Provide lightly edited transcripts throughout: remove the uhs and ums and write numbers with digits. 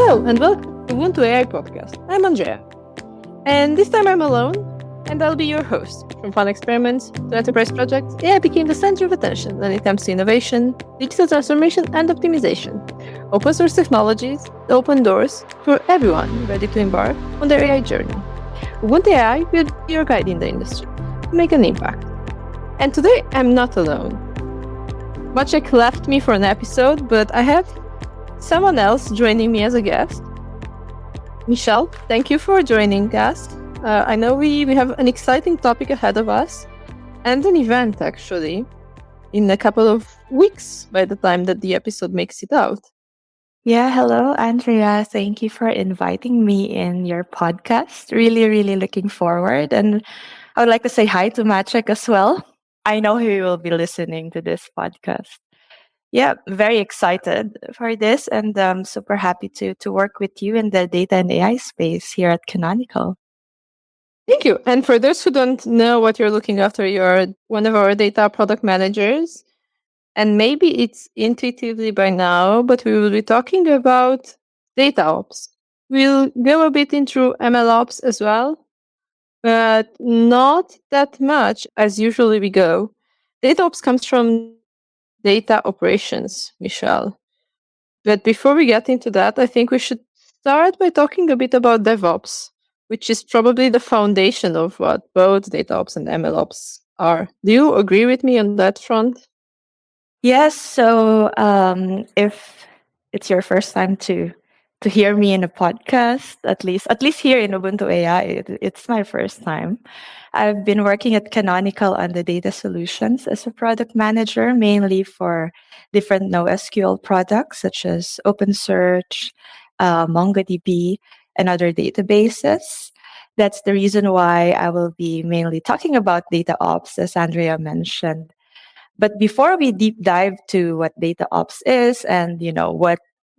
Hello and welcome to Ubuntu AI podcast. I'm Andreea. And this time I'm alone, and I'll be your host. From fun experiments to enterprise projects, AI became the center of attention when it comes to innovation, digital transformation, and optimization. Open source technologies open doors for everyone ready to embark on their AI journey. Ubuntu AI will be your guide in the industry to make an impact. And today I'm not alone. Maciek left me for an episode, but I have someone else joining me as a guest. Michelle, thank you for joining us. I know we have an exciting topic ahead of us and an event actually in a couple of weeks by the time that the episode makes it out. Yeah, hello, Andrea. Thank you for inviting me in your podcast. Really looking forward. And I would like to say hi to Maciek as well. I know he will be listening to this podcast. Yeah, very excited for this and super happy to work with you in the data and AI space here at Canonical. Thank you. And for those who don't know what you're looking after, you're one of our data product managers. And maybe it's intuitively by now, but we will be talking about DataOps. We'll go a bit into MLOps as well, but not that much as usually we go. DataOps comes from data operations, Michelle. But before we get into that, I think we should start by talking a bit about DevOps, which is probably the foundation of what both DataOps and MLOps are. Do you agree with me on that front? Yes. So if it's your first time to hear me in a podcast, at least here in Ubuntu AI, it's my first time. I've been working at Canonical on the data solutions as a product manager, mainly for different NoSQL products such as OpenSearch, MongoDB, and other databases. That's the reason why I will be mainly talking about DataOps, as Andrea mentioned. But before we deep dive to what DataOps is and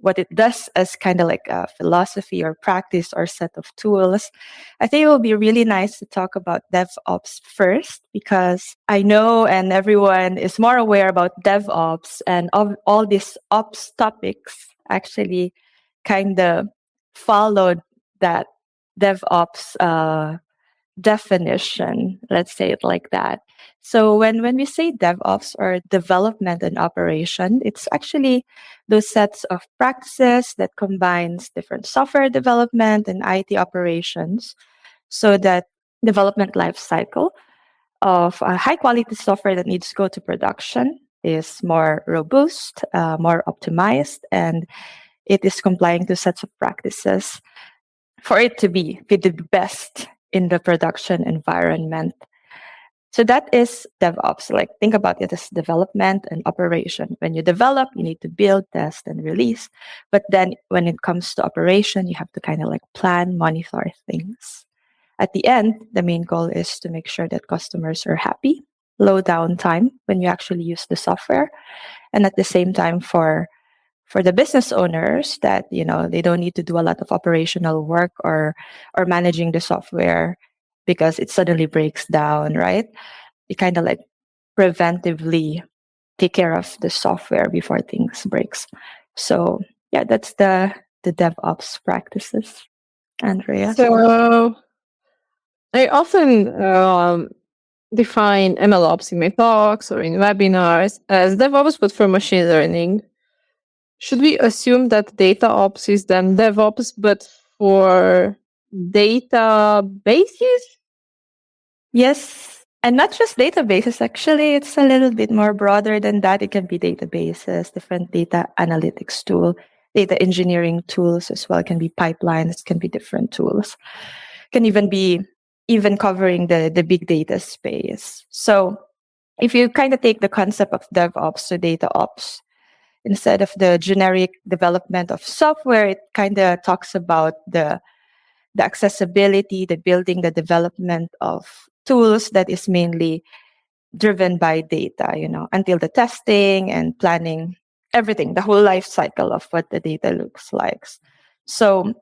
what it does as kind of like a philosophy or practice or set of tools, I think it will be really nice to talk about DevOps first, because I know and everyone is more aware about DevOps, and of all these ops topics actually kind of followed that DevOps definition, let's say it like that. So when we say DevOps, or development and operation, it's actually those sets of practices that combines different software development and IT operations, so that development life cycle of a high quality software that needs to go to production is more robust, more optimized, and it is complying to sets of practices for it to be the best in the production environment. So that is DevOps. Like, think about it as development and operation. When you develop, you need to build, test, and release. But then when it comes to operation, you have to kind of like plan, monitor things. At the end, the main goal is to make sure that customers are happy, low downtime when you actually use the software, and at the same time for the business owners, that they don't need to do a lot of operational work or managing the software because it suddenly breaks down, right? You kind of like preventively take care of the software before things breaks. So yeah, that's the DevOps practices, Andrea. So I often define MLOps in my talks or in webinars as DevOps, but for machine learning. Should we assume that DataOps is then DevOps, but for databases? Yes. And not just databases, actually, it's a little bit more broader than that. It can be databases, different data analytics tool, data engineering tools as well. It can be pipelines, can be different tools. Can even be covering the big data space. So if you kind of take the concept of DevOps to DataOps, instead of the generic development of software, it kind of talks about the accessibility, the building, the development of tools that is mainly driven by data, until the testing and planning, everything, the whole life cycle of what the data looks like. So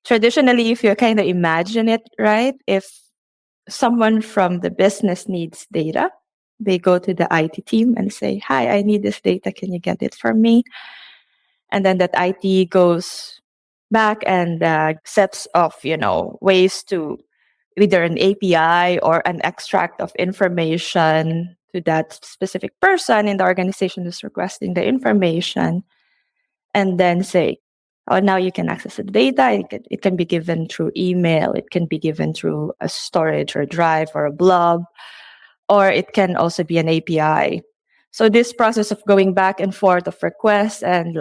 traditionally, if you kind of imagine it, right, if someone from the business needs data, they go to the IT team and say, "Hi, I need this data. Can you get it for me?" And then that IT goes back and sets of ways to either an API or an extract of information to that specific person in the organization who's requesting the information, and then say, oh, now you can access the data. It can be given through email, it can be given through a storage or drive or a blob, or it can also be an API. So this process of going back and forth of requests and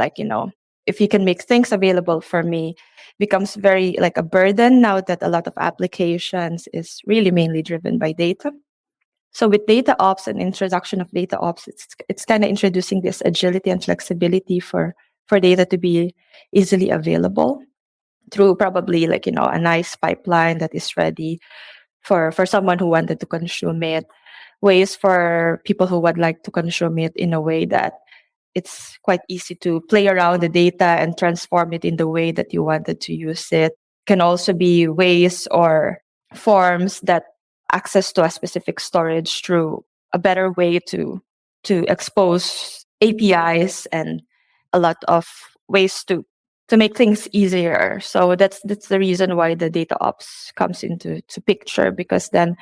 if you can make things available for me becomes very like a burden now that a lot of applications is really mainly driven by data. So with data ops and introduction of data ops, it's kind of introducing this agility and flexibility for data to be easily available through probably a nice pipeline that is ready for someone who wanted to consume it, ways for people who would like to consume it in a way that it's quite easy to play around the data and transform it in the way that you wanted to use it. Can also be ways or forms that access to a specific storage through a better way to expose APIs and a lot of ways to make things easier. So that's the reason why the data ops comes into picture, because then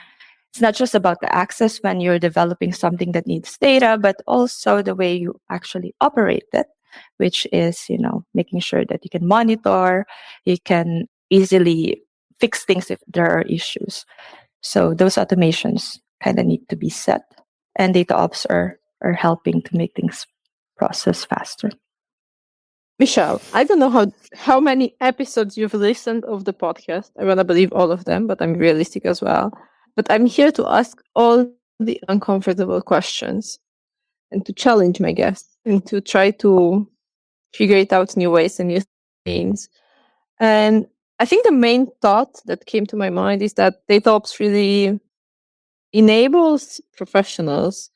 it's not just about the access when you're developing something that needs data, but also the way you actually operate it, which is, making sure that you can monitor, you can easily fix things if there are issues. So those automations kind of need to be set. And data ops are helping to make things process faster. Michelle, I don't know how many episodes you've listened of the podcast. I want to believe all of them, but I'm realistic as well. But I'm here to ask all the uncomfortable questions and to challenge my guests and to try to figure it out new ways and new things. And I think the main thought that came to my mind is that DataOps really enables professionals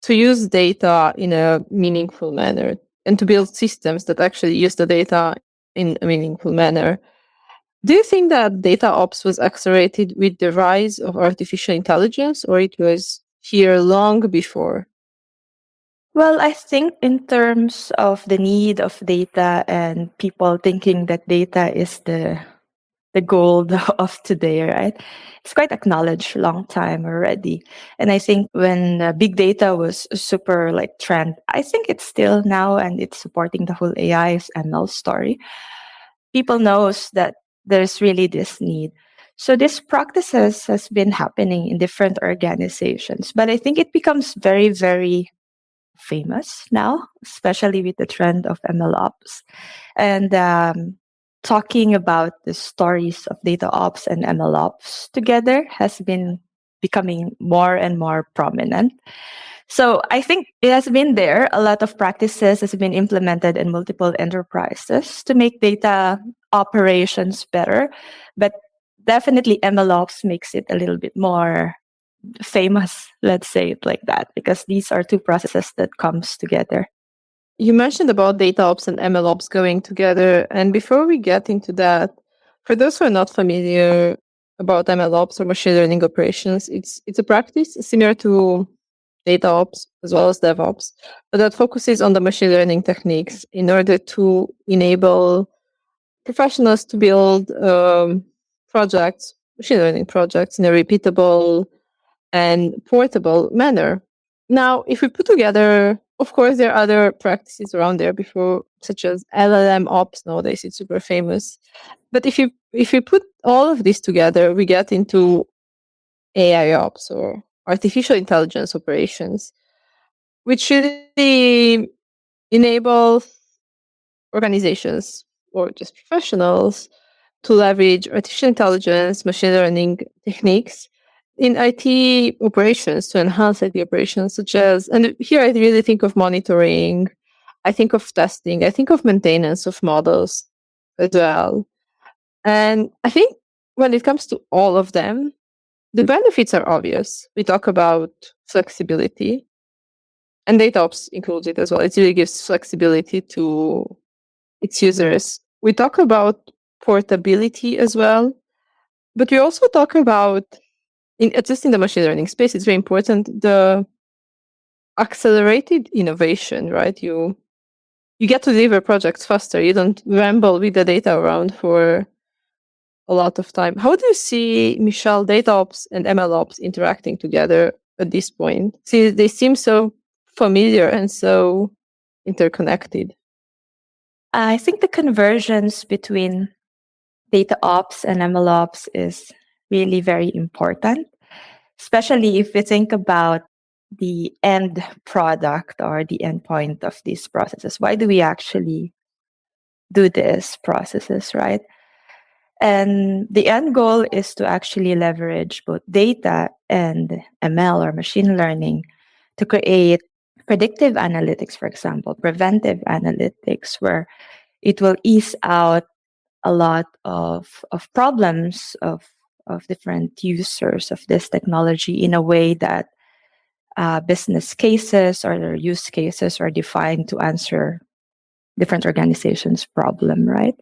to use data in a meaningful manner and to build systems that actually use the data in a meaningful manner. Do you think that data ops was accelerated with the rise of artificial intelligence, or it was here long before? Well, I think in terms of the need of data and people thinking that data is the gold of today, right? It's quite acknowledged long time already. And I think when big data was super trend, I think it's still now and it's supporting the whole AI's ML story. People knows that there's really this need. So this practices has been happening in different organizations, but I think it becomes very, very famous now, especially with the trend of MLOps. And talking about the stories of data ops and MLOps together has been becoming more and more prominent. So I think it has been there. A lot of practices has been implemented in multiple enterprises to make data operations better. But definitely MLOps makes it a little bit more famous, let's say it like that, because these are two processes that comes together. You mentioned about data ops and MLOps going together. And before we get into that, for those who are not familiar about MLOps or machine learning operations, it's a practice similar to data ops as well as DevOps, but that focuses on the machine learning techniques in order to enable professionals to build projects, machine learning projects, in a repeatable and portable manner. Now, if we put together, of course, there are other practices around there before, such as LLM ops. Nowadays, it's super famous. But if you put all of this together, we get into AIOps or artificial intelligence operations, which really enables organizations or just professionals to leverage artificial intelligence, machine learning techniques in IT operations to enhance IT operations, such as, and here I really think of monitoring, I think of testing, I think of maintenance of models as well. And I think when it comes to all of them, the benefits are obvious. We talk about flexibility, and DataOps includes it as well. It really gives flexibility to its users. We talk about portability as well, but we also talk about, just in the machine learning space, it's very important, the accelerated innovation, right? you get to deliver projects faster. You don't ramble with the data around for a lot of time. How do you see, Michelle, DataOps and MLOps interacting together at this point? See, they seem so familiar and so interconnected. I think the convergence between DataOps and MLOps is really very important, especially if we think about the end product or the end point of these processes. Why do we actually do these processes, right? And the end goal is to actually leverage both data and ML or machine learning to create predictive analytics, for example, preventive analytics, where it will ease out a lot of problems of different users of this technology in a way that business cases or their use cases are defined to answer different organizations' problem, right?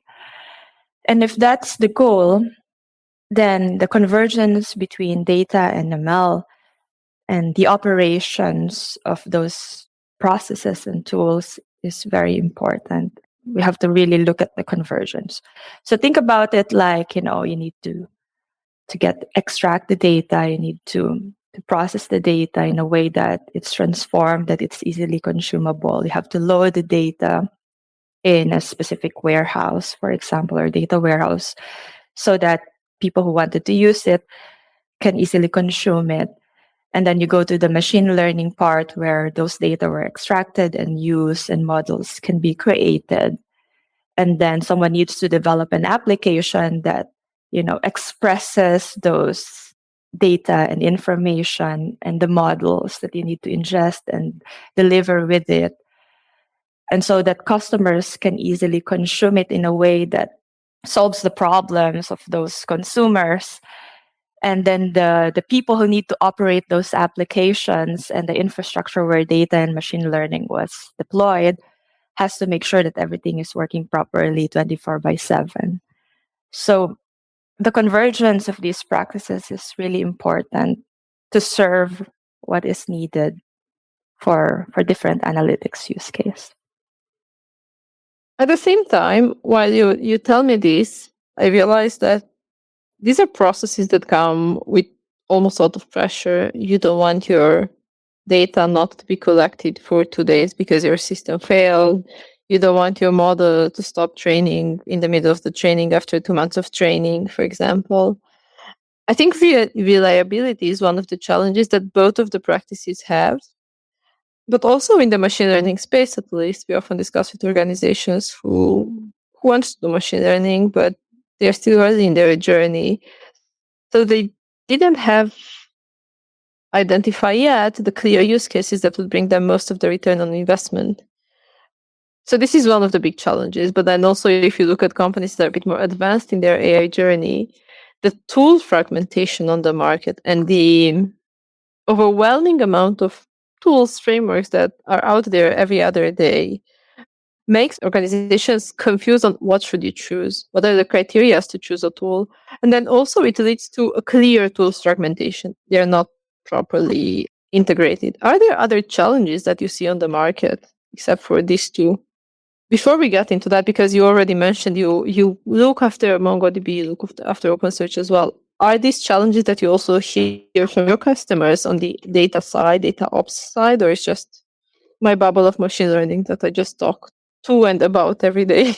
And if that's the goal, then the convergence between data and ML and the operations of those processes and tools is very important. We have to really look at the convergence. So think about it like, you need to extract the data, you need to process the data in a way that it's transformed, that it's easily consumable. You have to load the data in a specific warehouse, for example, or data warehouse, so that people who wanted to use it can easily consume it. And then you go to the machine learning part where those data were extracted and used and models can be created. And then someone needs to develop an application that, expresses those data and information and the models that you need to ingest and deliver with it. And so that customers can easily consume it in a way that solves the problems of those consumers. And then the people who need to operate those applications and the infrastructure where data and machine learning was deployed has to make sure that everything is working properly 24/7. So the convergence of these practices is really important to serve what is needed for different analytics use case. At the same time, while you tell me this, I realize that these are processes that come with almost a lot of pressure. You don't want your data not to be collected for 2 days because your system failed. You don't want your model to stop training in the middle of the training after 2 months of training, for example. I think reliability is one of the challenges that both of the practices have. But also in the machine learning space, at least, we often discuss with organizations who want to do machine learning, but they're still early in their journey. So they didn't have identify yet the clear use cases that would bring them most of the return on investment. So this is one of the big challenges. But then also, if you look at companies that are a bit more advanced in their AI journey, the tool fragmentation on the market and the overwhelming amount of tools, frameworks that are out there every other day makes organizations confused on what should you choose, what are the criteria to choose a tool. And then also it leads to a clear tools fragmentation. They're not properly integrated. Are there other challenges that you see on the market except for these two? Before we get into that, because you already mentioned you look after MongoDB, you look after OpenSearch as well. Are these challenges that you also hear from your customers on the data side, data ops side, or is just my bubble of machine learning that I just talk to and about every day?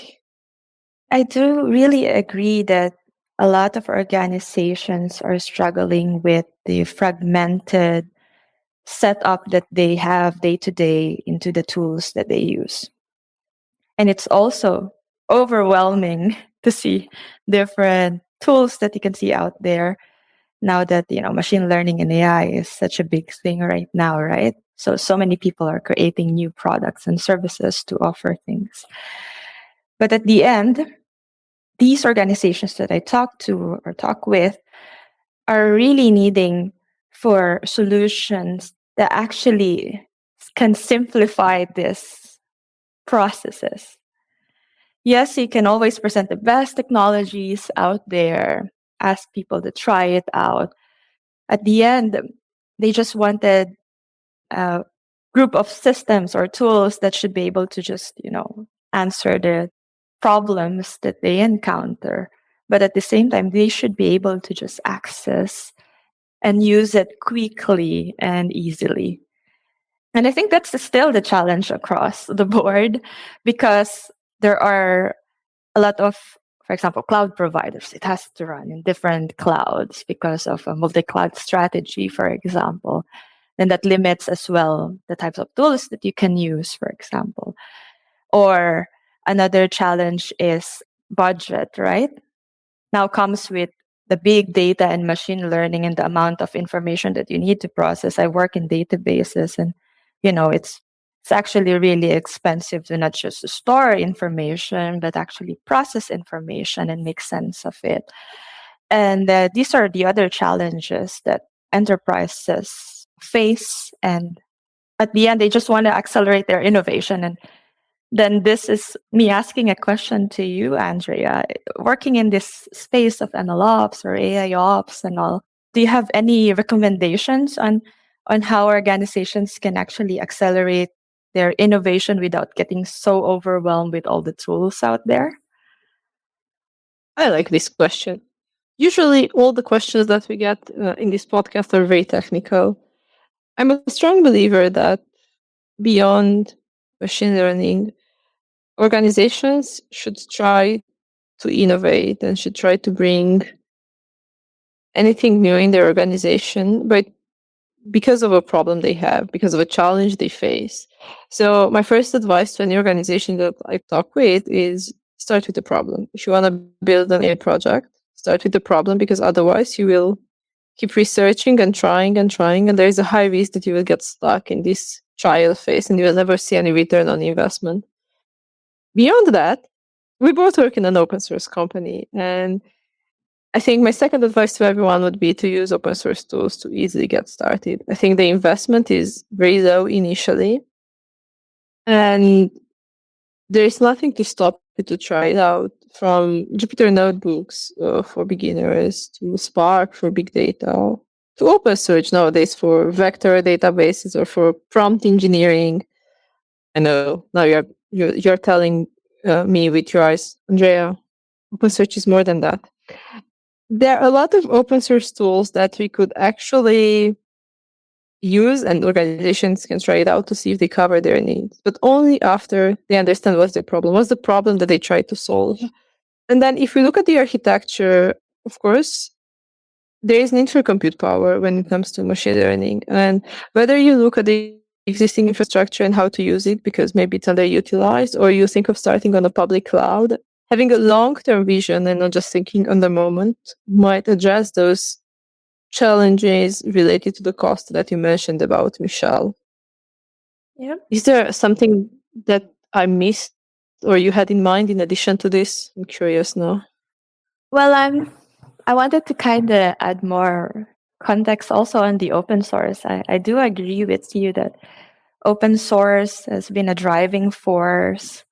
I do really agree that a lot of organizations are struggling with the fragmented setup that they have day to day into the tools that they use. And it's also overwhelming to see different tools that you can see out there now that machine learning and AI is such a big thing right now, right? So many people are creating new products and services to offer things. But at the end, these organizations that I talk to or talk with are really needing for solutions that actually can simplify these processes. Yes, you can always present the best technologies out there, ask people to try it out. At the end, they just wanted group of systems or tools that should be able to just, answer the problems that they encounter. But at the same time, they should be able to just access and use it quickly and easily. And I think that's still the challenge across the board because there are a lot of, for example, cloud providers. It has to run in different clouds because of a multi-cloud strategy, for example. And that limits as well the types of tools that you can use, for example. Or another challenge is budget, right? Now comes with the big data and machine learning and the amount of information that you need to process. I work in databases and it's actually really expensive to not just store information but actually process information and make sense of it. And these are the other challenges that enterprises face, and at the end they just want to accelerate their innovation. And then this is me asking a question to you, Andrea. Working in this space of MLOps or AIOps and all, do you have any recommendations on how organizations can actually accelerate their innovation without getting so overwhelmed with all the tools out there? I like this question. Usually, all the questions that we get in this podcast are very technical. I'm a strong believer that beyond machine learning, organizations should try to innovate and should try to bring anything new in their organization, but because of a problem they have, because of a challenge they face. So my first advice to any organization that I talk with is start with the problem. If you want to build an AI project, start with the problem, because otherwise you will keep researching and trying and trying, and there is a high risk that you will get stuck in this trial phase and you will never see any return on investment. Beyond that, we both work in an open source company, and I think my second advice to everyone would be to use open source tools to easily get started. I think the investment is very low initially, and there is nothing to stop you to try it out, from Jupyter notebooks for beginners to Spark for big data to OpenSearch nowadays for vector databases or for prompt engineering. I know now you're telling me with your eyes, Andrea, OpenSearch is more than that. There are a lot of open source tools that we could actually use, and organizations can try it out to see if they cover their needs, but only after they understand what's the problem that they try to solve. And then if we look at the architecture, of course, there is an intercompute power when it comes to machine learning. And whether you look at the existing infrastructure and how to use it, because maybe it's underutilized, or you think of starting on a public cloud, having a long-term vision and not just thinking on the moment might address those challenges related to the cost that you mentioned about, Michelle. Yeah. Is there something that I missed or you had in mind in addition to this? I'm curious now. Well, I wanted to kind of add more context also on the open source. I do agree with you that open source has been a driving force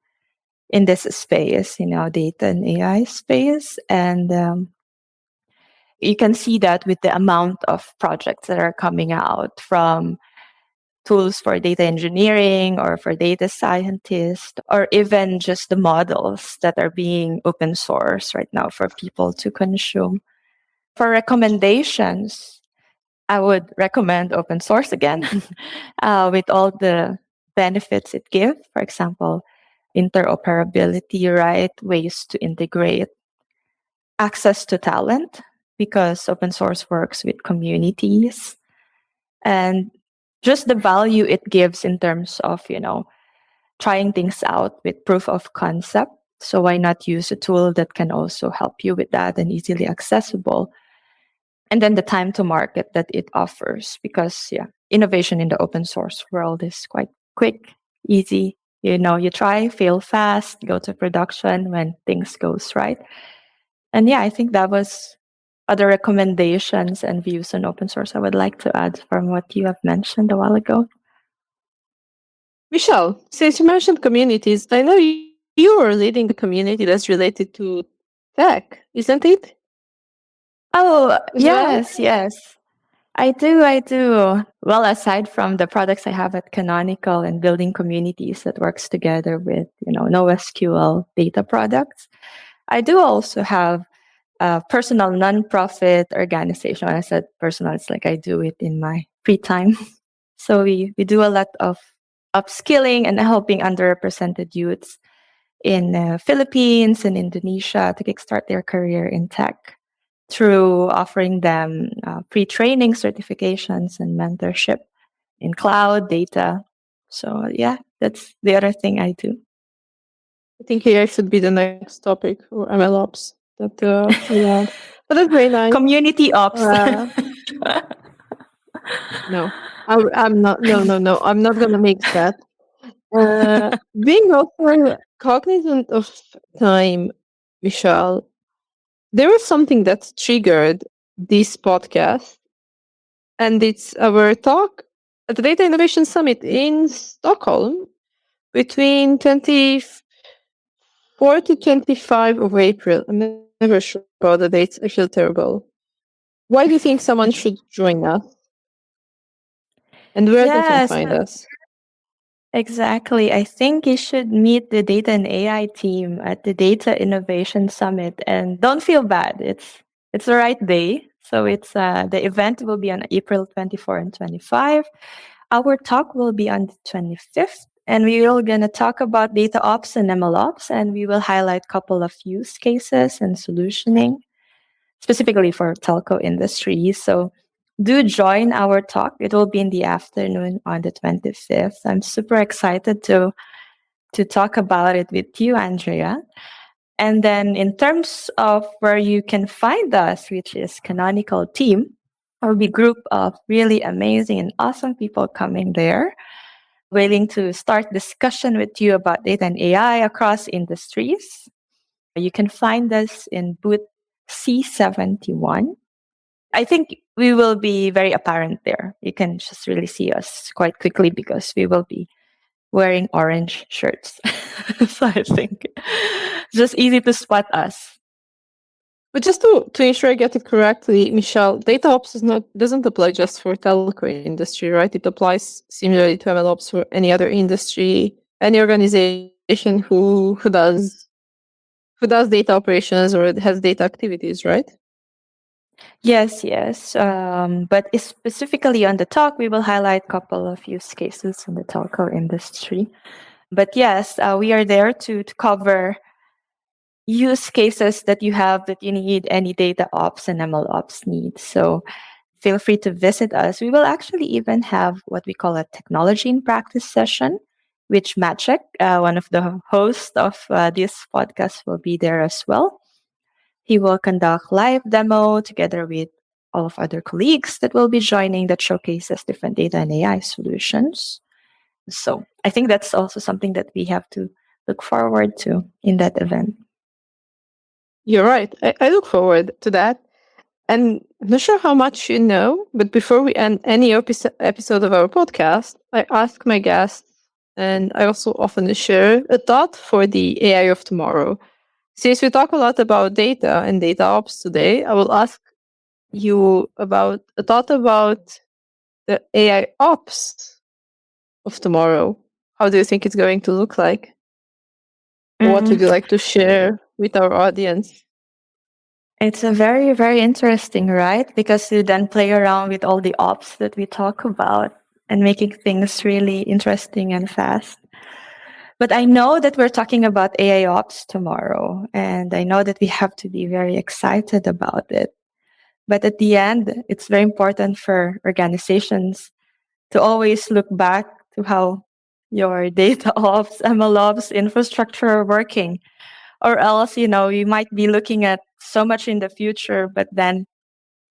in this space, data and AI space. And you can see that with the amount of projects that are coming out, from tools for data engineering or for data scientists, or even just the models that are being open source right now for people to consume. For recommendations, I would recommend open source again with all the benefits it gives. For example, interoperability, right? Ways to integrate, access to talent, because open source works with communities, and just the value it gives in terms of, trying things out with proof of concept. So why not use a tool that can also help you with that and easily accessible? And then the time to market that it offers, because innovation in the open source world is quite quick, easy. You try, fail fast, go to production when things goes right. And I think that was other recommendations and views on open source I would like to add from what you have mentioned a while ago. Michelle, since you mentioned communities, I know you are leading a community that's related to tech, isn't it? Oh, As well? yes. I do, I do. Well, aside from the products I have at Canonical and building communities that works together with, NoSQL data products, I do also have a personal nonprofit organization. When I said personal, it's like I do it in my free time. So we do a lot of upskilling and helping underrepresented youths in Philippines and Indonesia to kickstart their career in tech through offering them free training, certifications, and mentorship in cloud data. So yeah, that's the other thing I do. I think AI should be the next topic, or MLOps that we have. But that's very nice. Community ops. Uh, no, I'm not. No, no, no. I'm not gonna mix that. Being also cognizant of time, Michelle, there was something that triggered this podcast, and it's our talk at the Data Innovation Summit in Stockholm between 24 to 25 of April. I'm never sure about the dates. I feel terrible. Why do you think someone should join us? And where they can Yes, find us? exactly. I think you should meet the data and AI team at the Data Innovation Summit, and don't feel bad. It's the right day. So it's the event will be on April 24 and 25. Our talk will be on the 25th, and we are going to talk about DataOps and MLOps, and we will highlight a couple of use cases and solutioning specifically for telco industry. So do join our talk. It will be in the afternoon on the 25th. I'm super excited to talk about it with you, Andrea. And then in terms of where you can find us, which is Canonical Team, there will be a group of really amazing and awesome people coming there, willing to start discussion with you about data and AI across industries. You can find us in booth C71. I think we will be very apparent there. You can just really see us quite quickly because we will be wearing orange shirts. So I think it's just easy to spot us. But just to ensure I get it correctly, Michelle, DataOps doesn't apply just for telco industry, right? It applies similarly to MLOps for any other industry, any organization who does data operations or has data activities, right? Yes, yes. But specifically on the talk, we will highlight a couple of use cases in the telco industry. But yes, we are there to cover use cases that you have that you need any data ops and ML ops needs. So feel free to visit us. We will actually even have what we call a technology in practice session, which Maciek, one of the hosts of this podcast, will be there as well. He will conduct live demo together with all of other colleagues that will be joining that showcases different data and AI solutions. So I think that's also something that we have to look forward to in that event. You're right. I look forward to that. And I'm not sure how much you know, but before we end any episode of our podcast, I ask my guests, and I also often share a thought for the AI of tomorrow. Since we talk a lot about data and data ops today, I will ask you about a thought about the AI ops of tomorrow. How do you think it's going to look like? What would you like to share with our audience? It's a very, very interesting, right? Because you then play around with all the ops that we talk about and making things really interesting and fast. But I know that we're talking about AIOps tomorrow, and I know that we have to be very excited about it. But at the end, it's very important for organizations to always look back to how your data ops, MLOps infrastructure are working. Or else, we might be looking at so much in the future, but then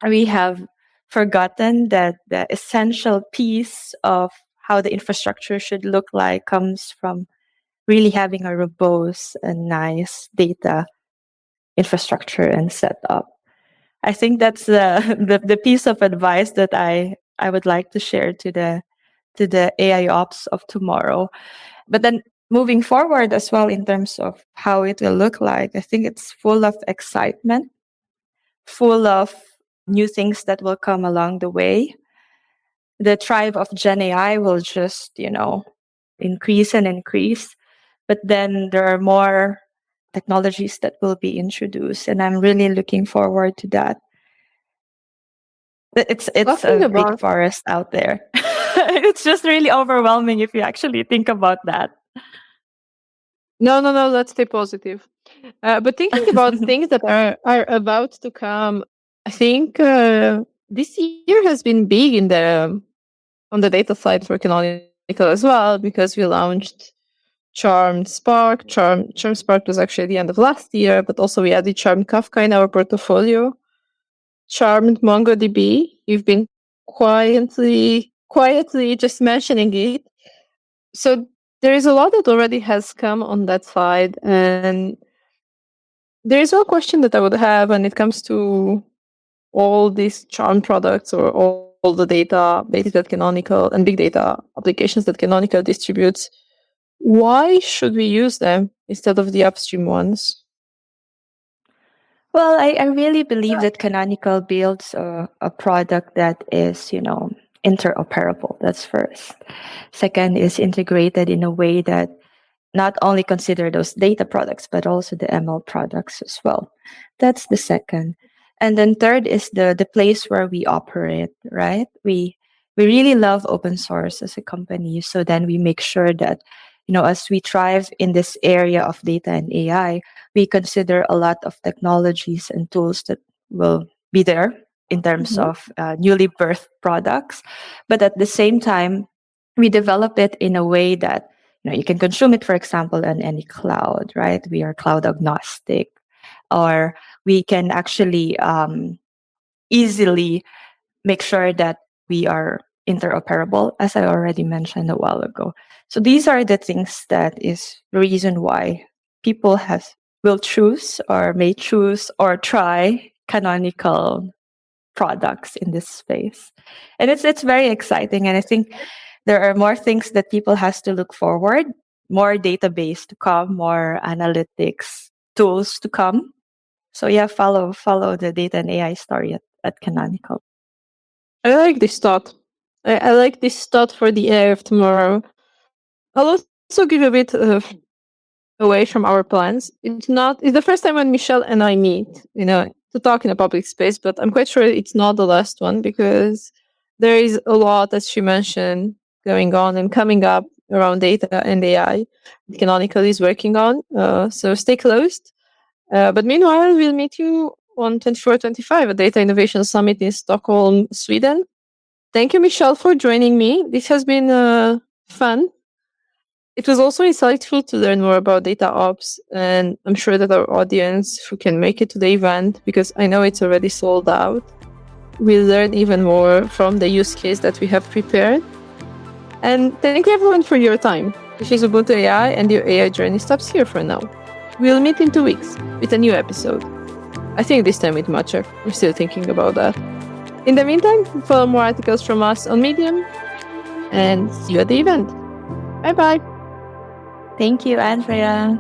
we have forgotten that the essential piece of how the infrastructure should look like comes from really having a robust and nice data infrastructure and setup. I think that's the piece of advice that I would like to share to the AI ops of tomorrow. But then moving forward as well in terms of how it will look like, I think it's full of excitement, full of new things that will come along the way. The tribe of Gen AI will just, increase and increase. But then there are more technologies that will be introduced, and I'm really looking forward to that. It's Talking a big about forest out there. It's just really overwhelming if you actually think about that. no, let's stay positive. But thinking about things that are about to come, I think this year has been big in the on the data side for Canonical as well, because we launched Charmed Spark. Charmed Spark was actually at the end of last year, but also we added Charmed Kafka in our portfolio. Charmed MongoDB. You've been quietly just mentioning it. So there is a lot that already has come on that side, and there is one question that I would have when it comes to all these Charm products or all the data that Canonical and big data applications that Canonical distributes. Why should we use them instead of the upstream ones? Well, I really believe that Canonical builds a product that is, interoperable. That's first. Second is integrated in a way that not only consider those data products, but also the ML products as well. That's the second. And then third is the place where we operate, right? We really love open source as a company. So then we make sure that, as we thrive in this area of data and AI, we consider a lot of technologies and tools that will be there in terms of newly birthed products. But at the same time, we develop it in a way that you can consume it, for example, on any cloud, right? We are cloud agnostic, or we can actually easily make sure that we are interoperable, as I already mentioned a while ago. So these are the things that is the reason why people will choose or may choose or try Canonical products in this space. And it's very exciting, and I think there are more things that people has to look forward, more database to come, more analytics tools to come. So yeah, follow the data and AI story at Canonical. I like this thought. I like this thought for the AI of tomorrow. I'll also give a bit away from our plans. It's the first time when Michelle and I meet, to talk in a public space, but I'm quite sure it's not the last one, because there is a lot, as she mentioned, going on and coming up around data and AI that Canonical is working on. So stay close. But meanwhile, we'll meet you on 24-25 at Data Innovation Summit in Stockholm, Sweden. Thank you, Michelle, for joining me. This has been fun. It was also insightful to learn more about DataOps, and I'm sure that our audience who can make it to the event, because I know it's already sold out, will learn even more from the use case that we have prepared. And thank you everyone for your time. This is Ubuntu AI, and your AI journey stops here for now. We'll meet in 2 weeks with a new episode. I think this time with Matcha. I'm still thinking about that. In the meantime, follow more articles from us on Medium, and see you at the event. Bye-bye. Thank you, Andreea.